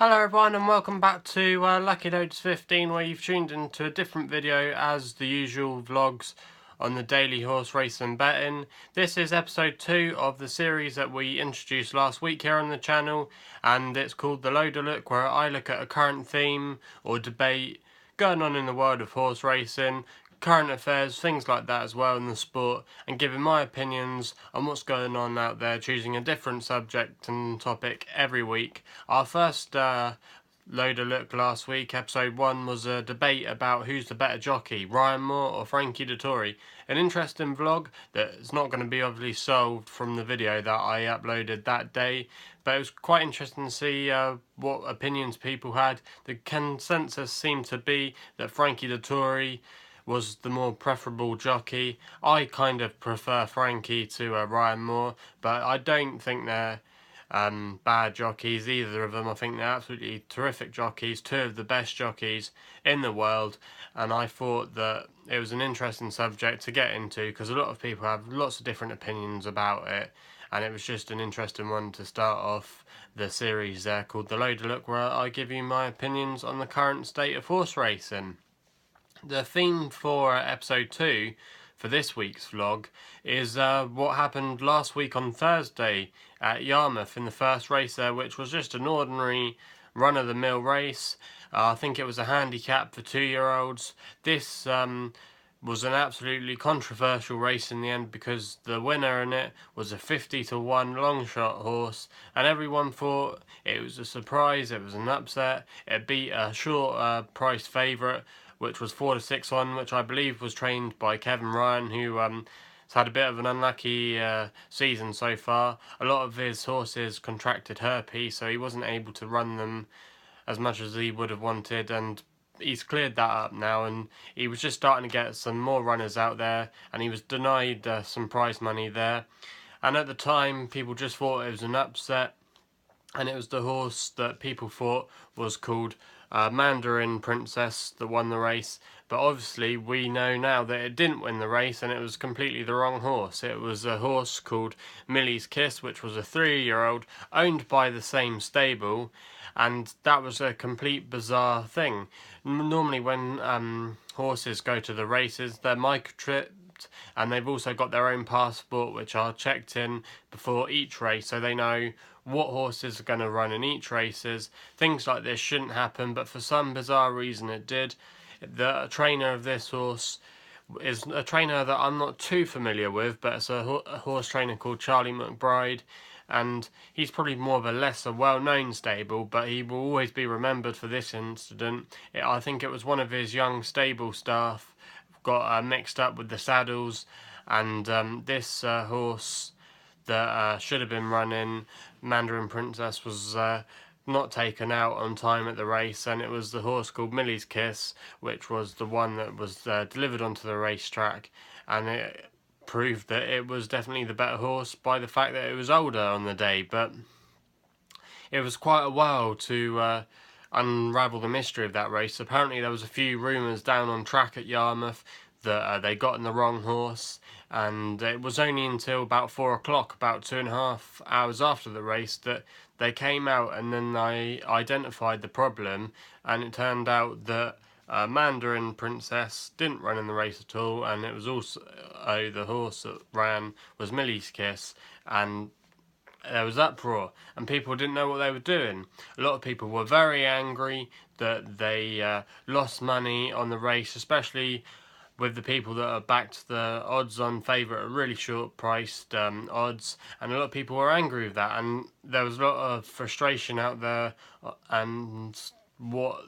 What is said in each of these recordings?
Hello everyone and welcome back to Lucky Loads 15, where you've tuned into a different video as the usual vlogs on the daily horse race and betting. This is episode 2 of the series that we introduced last week here on the channel, and it's called The Loader Look, where I look at a current theme or debate going on in the world of horse racing, current affairs, things like that as well in the sport, and giving my opinions on what's going on out there, choosing a different subject and topic every week. Our first Loader Look last week, episode 1, was a debate about who's the better jockey, Ryan Moore or Frankie Dettori. An interesting vlog that's not going to be obviously solved from the video that I uploaded that day, but it was quite interesting to see what opinions people had. The consensus seemed to be that Frankie Dettori was the more preferable jockey. I kind of prefer Frankie to Ryan Moore, but I don't think they're bad jockeys, either of them. I think they're absolutely terrific jockeys, two of the best jockeys in the world, and I thought that it was an interesting subject to get into because a lot of people have lots of different opinions about it, and it was just an interesting one to start off the series there called The Loader Look, where I give you my opinions on the current state of horse racing. The theme for episode 2 for this week's vlog is what happened last week on Thursday at Yarmouth in the first race there, which was just an ordinary run-of-the-mill race. I think it was a handicap for 2-year-olds. This was an absolutely controversial race in the end because the winner in it was a 50-1 long shot horse, and everyone thought it was a surprise, it was an upset. It beat a short price favourite, which was 4-6 on, which I believe was trained by Kevin Ryan, who has had a bit of an unlucky season so far. A lot of his horses contracted herpes, so he wasn't able to run them as much as he would have wanted, and he's cleared that up now, and he was just starting to get some more runners out there, and he was denied some prize money there. And at the time, people just thought it was an upset, and it was the horse that people thought was called Mandarin Princess that won the race. But obviously we know now that it didn't win the race, and it was completely the wrong horse. It was a horse called Millie's Kiss, which was a 3-year-old owned by the same stable, and that was a complete bizarre thing. Normally when horses go to the races, they're microchipped, and they've also got their own passport, which are checked in before each race, so they know what horses are going to run in each races. Things like this shouldn't happen, but for some bizarre reason it did. The trainer of this horse is a trainer that I'm not too familiar with, but it's a horse trainer called Charlie McBride, and he's probably more of a lesser well-known stable, but he will always be remembered for this incident. I think it was one of his young stable staff got mixed up with the saddles, and this horse that should have been running Mandarin Princess was not taken out on time at the race, and it was the horse called Millie's Kiss, which was the one that was delivered onto the racetrack, and it proved that it was definitely the better horse by the fact that it was older on the day. But it was quite a while to unravel the mystery of that race. Apparently there was a few rumours down on track at Yarmouth that they got in the wrong horse, and it was only until about 4 o'clock, about 2.5 hours after the race, that they came out, and then I identified the problem, and it turned out that Mandarin Princess didn't run in the race at all, and it was also the horse that ran was Millie's Kiss, and there was uproar, and people didn't know what they were doing. A lot of people were very angry that they lost money on the race, especially with the people that are backed the odds on favourite at really short priced odds, and a lot of people were angry with that, and there was a lot of frustration out there and what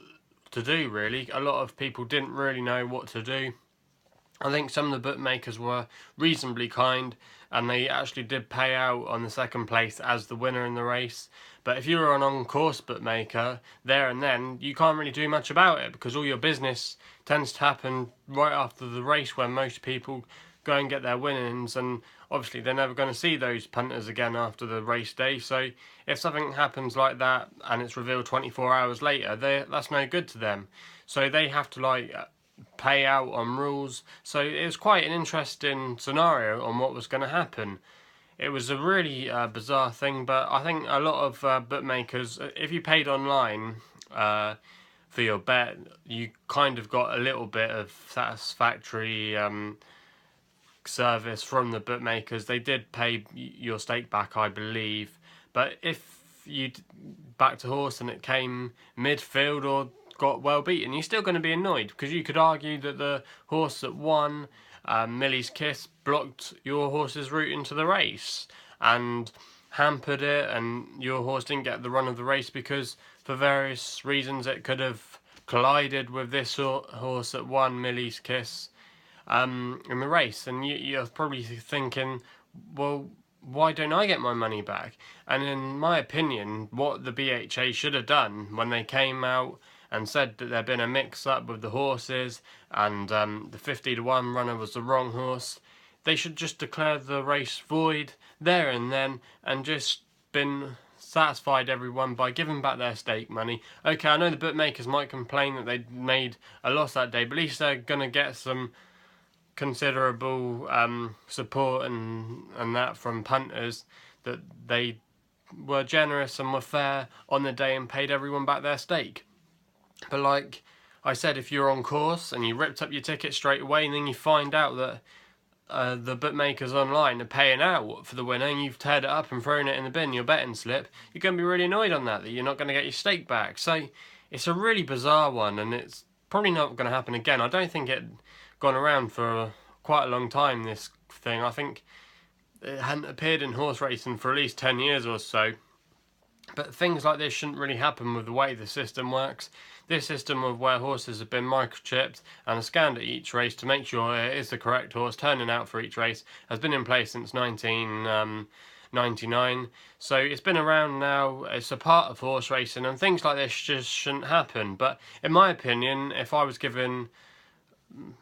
to do really. A lot of people didn't really know what to do. I think some of the bookmakers were reasonably kind, and they actually did pay out on the second place as the winner in the race. But if you're an on-course bookmaker, there and then, you can't really do much about it, because all your business tends to happen right after the race, where most people go and get their winnings, and obviously they're never going to see those punters again after the race day. So if something happens like that and it's revealed 24 hours later, that's no good to them. So they have to pay out on rules. So it was quite an interesting scenario on what was going to happen. it was a really bizarre thing, but I think a lot of bookmakers, if you paid online for your bet, you kind of got a little bit of satisfactory service from the bookmakers. They did pay your stake back, I believe, but if you backed a horse and it came midfield or got well beaten, you're still going to be annoyed, because you could argue that the horse that won, Millie's Kiss, blocked your horse's route into the race and hampered it, and your horse didn't get the run of the race because for various reasons it could have collided with this horse that won, Millie's Kiss, in the race. And you're probably thinking, well, why don't I get my money back? And in my opinion, what the BHA should have done when they came out and said that there'd been a mix-up with the horses and the 50-1 runner was the wrong horse, they should just declare the race void there and then and just been satisfied everyone by giving back their stake money. Okay, I know the bookmakers might complain that they made a loss that day, but at least they're going to get some considerable support and that from punters, that they were generous and were fair on the day and paid everyone back their stake. But like I said, if you're on course and you ripped up your ticket straight away and then you find out that the bookmakers online are paying out for the winner and you've teared it up and thrown it in the bin, your betting slip, you're going to be really annoyed on that you're not going to get your stake back. So it's a really bizarre one, and it's probably not going to happen again. I don't think it gone around for quite a long time, this thing. I think it hadn't appeared in horse racing for at least 10 years or so. But things like this shouldn't really happen with the way the system works. This system of where horses have been microchipped and are scanned at each race to make sure it is the correct horse turning out for each race has been in place since 1999. So it's been around now. It's a part of horse racing, and things like this just shouldn't happen. But in my opinion, if I was given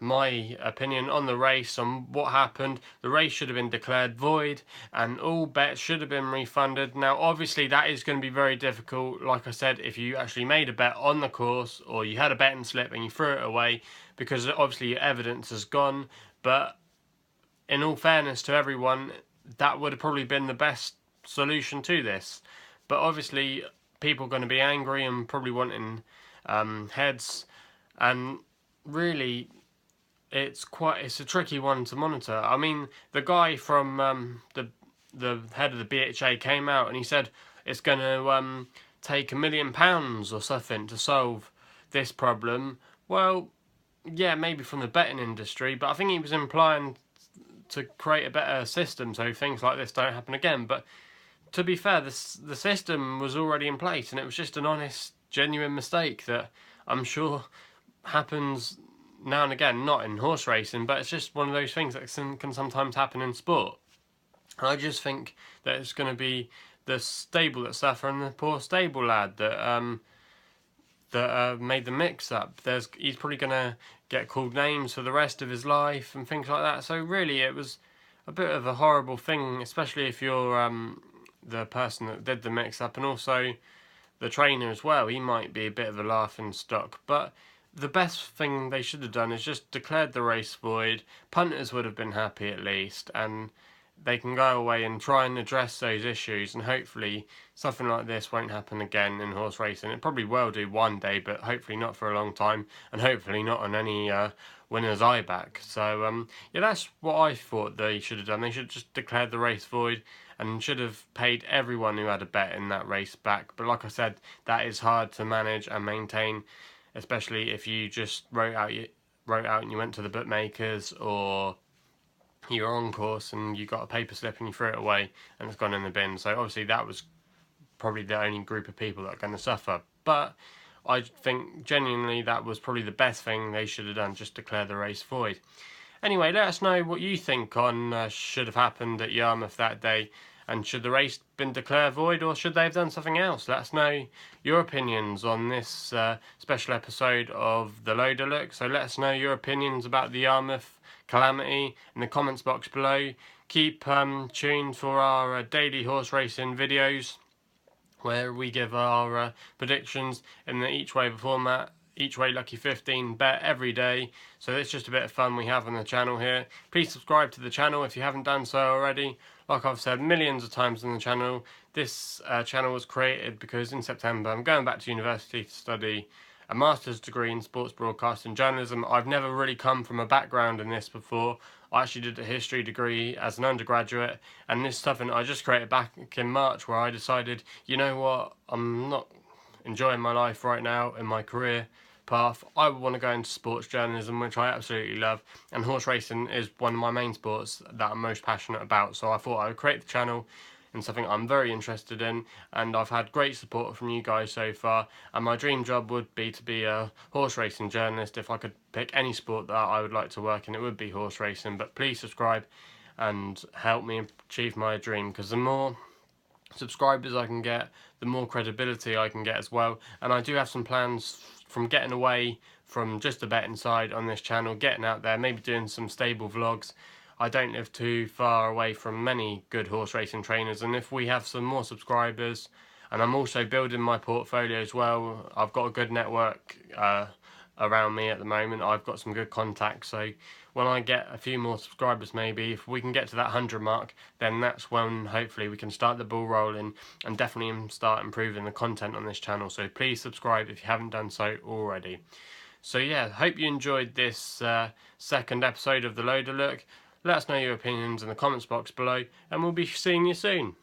my opinion on the race, on what happened, the race should have been declared void and all bets should have been refunded. Now obviously that is going to be very difficult, like I said, if you actually made a bet on the course or you had a betting slip and you threw it away, because obviously your evidence has gone. But in all fairness to everyone, that would have probably been the best solution to this. But obviously people are going to be angry and probably wanting heads, and really it's a tricky one to monitor. I mean, the guy from the head of the BHA came out and he said it's going to take £1 million or something to solve this problem. Well, yeah, maybe from the betting industry, but I think he was implying to create a better system so things like this don't happen again. But to be fair, the system was already in place, and it was just an honest, genuine mistake that I'm sure happens now and again, not in horse racing, but it's just one of those things that can sometimes happen in sport. And I just think that it's going to be the stable that suffer and the poor stable lad that made the mix-up. He's probably going to get called names for the rest of his life and things like that. So really, it was a bit of a horrible thing, especially if you're the person that did the mix-up, and also the trainer as well. He might be a bit of a laughing stock, but the best thing they should have done is just declared the race void. Punters would have been happy at least, and they can go away and try and address those issues, and hopefully something like this won't happen again in horse racing. It probably will do one day, but hopefully not for a long time, and hopefully not on any winner's eye back. So yeah, that's what I thought they should have done. They should have just declared the race void and should have paid everyone who had a bet in that race back. But like I said, that is hard to manage and maintain, especially if you just wrote out and you went to the bookmakers, or you're on course and you got a paper slip and you threw it away and it's gone in the bin. So obviously that was probably the only group of people that are going to suffer. But I think genuinely that was probably the best thing they should have done, just declare the race void. Anyway, let us know what you think on should have happened at Yarmouth that day. And should the race been declared void, or should they have done something else? Let us know your opinions on this special episode of the Loader Look. So let us know your opinions about the Yarmouth Calamity in the comments box below. Keep tuned for our daily horse racing videos, where we give our predictions in the each waiver format each way lucky 15 bet every day. So it's just a bit of fun we have on the channel here. Please subscribe to the channel if you haven't done so already. Like I've said millions of times on the channel, this channel was created because in September I'm going back to university to study a master's degree in sports broadcast and journalism. I've never really come from a background in this before. I actually did a history degree as an undergraduate, and this is something I just created back in March, where I decided, you know what, I'm not enjoying my life right now in my career path. I want to go into sports journalism, which I absolutely love, and horse racing is one of my main sports that I'm most passionate about. So I thought I would create the channel in something I'm very interested in, and I've had great support from you guys so far, and my dream job would be to be a horse racing journalist. If I could pick any sport that I would like to work in, it would be horse racing. But please subscribe and help me achieve my dream, because the more subscribers I can get, the more credibility I can get as well. And I do have some plans from getting away from just the betting side on this channel, getting out there, maybe doing some stable vlogs. I don't live too far away from many good horse racing trainers, and if we have some more subscribers, and I'm also building my portfolio as well, I've got a good network around me at the moment. I've got some good contacts, so when I get a few more subscribers, maybe if we can get to that 100 mark, then that's when hopefully we can start the ball rolling and definitely start improving the content on this channel. So please subscribe if you haven't done so already. So yeah, hope you enjoyed this second episode of The Loader Look. Let us know your opinions in the comments box below, and we'll be seeing you soon.